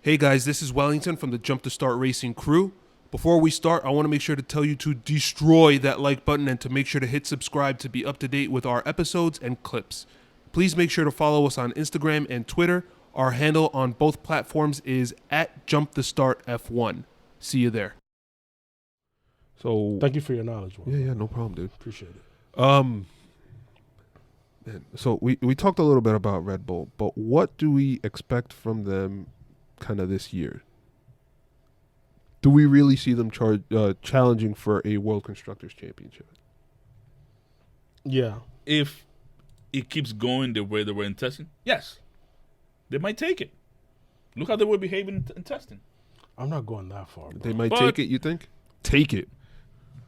Hey guys, this is Wellington from the Jump to Start Racing crew. Before we start, I want to make sure to tell you to destroy that like button and to make sure to hit subscribe to be up to date with our episodes and clips. Please make sure to follow us on Instagram and Twitter. Our handle on both platforms is @JumpTheStartF1. See you there. So Thank you for your knowledge. Yeah, no problem, dude. Appreciate it. Man, so we talked a little bit about Red Bull, but what do we expect from them kind of this year? Do we really see them challenging for a World Constructors Championship? Yeah. If it keeps going the way they were in testing, yes, they might take it. Look how they were behaving in testing. I'm not going that far. Bro. They might take it, you think? Take it.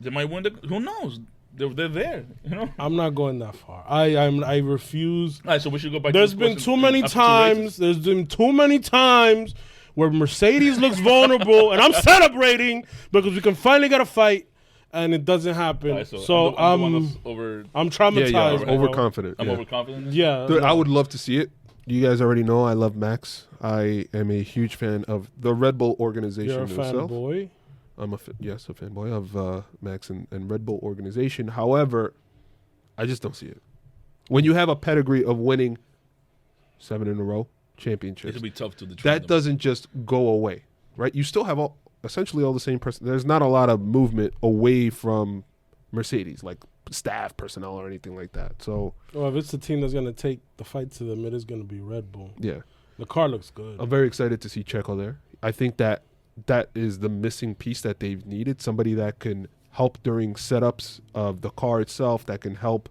They might win who knows? They're there, you know? I'm not going that far. I refuse. All right, so we should go back There's to been too many times. There's been too many times where Mercedes looks vulnerable, and I'm celebrating because we can finally get a fight, and it doesn't happen. Right, I'm traumatized. Yeah, overconfident. I'm yeah. overconfident. Yeah. Dude, I would love to see it. You guys already know I love Max. I am a huge fan of the Red Bull organization You're a itself. fanboy? I'm a fanboy of Max and Red Bull organization. However, I just don't see it. When you have a pedigree of winning 7 in a row championships, It'll be tough to determine that them. doesn't just go away, right? You still have essentially all the same person. There's not a lot of movement away from Mercedes, like staff personnel or anything like that. So, Well, if it's the team that's going to take the fight to them, it is going to be Red Bull. yeah. The car looks good. I'm very excited to see Checo there. I think that is the missing piece that they've needed. Somebody that can help during setups of the car itself, that can help,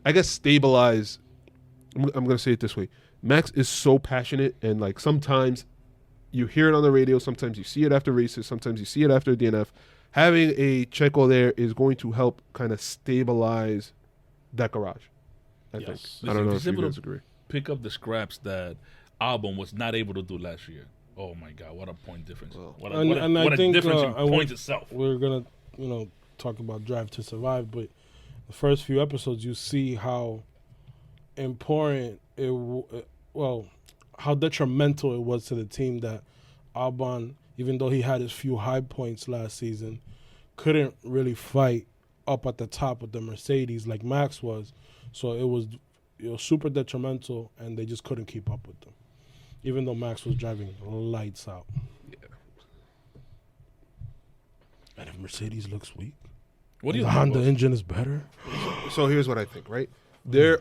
I guess, stabilize. I'm going to say it this way. Max is so passionate, and like sometimes you hear it on the radio, sometimes you see it after races, sometimes you see it after DNF. Having a Checo there is going to help kind of stabilize that garage, I think. I don't know if you guys agree. Pick up the scraps that Albon was not able to do last year. Oh my God, what a point difference! What a difference in points itself. We're gonna, talk about Drive to Survive, but the first few episodes, you see how important how detrimental it was to the team that Albon, even though he had his few high points last season, couldn't really fight up at the top with the Mercedes like Max was. So it was super detrimental, and they just couldn't keep up with them, even though Max was driving lights out. Yeah. And if Mercedes looks weak, what do you the think, Honda engine is better. So here's what I think, right? They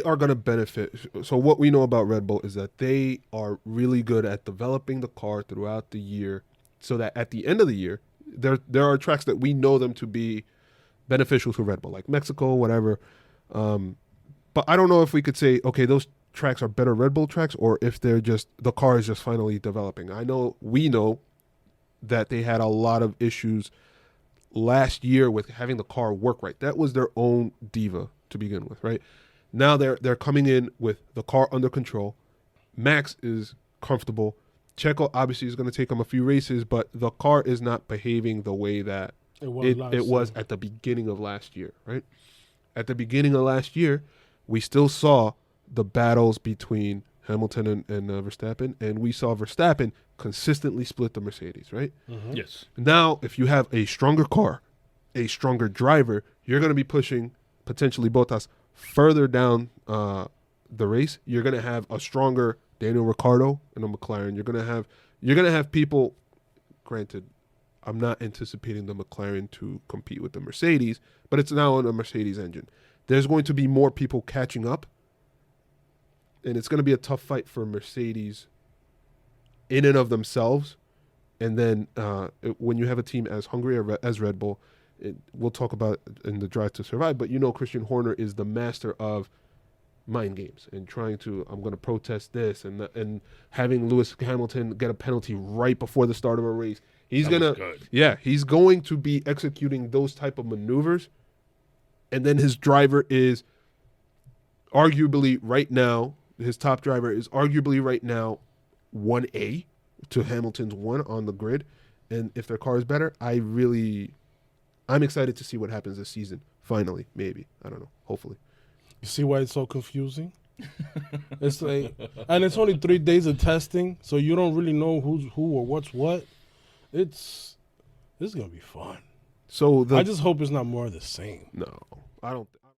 are going to benefit. So what we know about Red Bull is that they are really good at developing the car throughout the year, so that at the end of the year, there are tracks that we know them to be beneficial to Red Bull, like Mexico, whatever. But I don't know if we could say, okay, those tracks are better Red Bull tracks, or if they're just, the car is just finally developing. We know that they had a lot of issues last year with having the car work right. That was their own diva to begin with, right? Now they're coming in with the car under control. Max is comfortable. Checo obviously is going to take him a few races, but the car is not behaving the way that it was at the beginning of last year, right? At the beginning of last year, we still saw the battles between Hamilton and Verstappen, and we saw Verstappen consistently split the Mercedes, right? Mm-hmm. Yes. Now, if you have a stronger car, a stronger driver, you're going to be pushing potentially Bottas further down the race. You're going to have a stronger Daniel Ricciardo in a McLaren. You're going to have people. Granted, I'm not anticipating the McLaren to compete with the Mercedes, but it's now on a Mercedes engine. There's going to be more people catching up, and it's going to be a tough fight for Mercedes in and of themselves. And then when you have a team as hungry as Red Bull, we'll talk about it in the Drive to Survive, but Christian Horner is the master of mind games and trying to, I'm going to protest this, and having Lewis Hamilton get a penalty right before the start of a race. He's going to be executing those type of maneuvers. And then his driver is arguably right now, his top driver is arguably right now 1A to Hamilton's 1 on the grid. And if their car is better, I'm excited to see what happens this season. Finally, maybe. I don't know. Hopefully. You see why it's so confusing? It's like, and it's only 3 days of testing, so you don't really know who's who or what's what. This is gonna be fun. So I just hope it's not more of the same. No, I don't.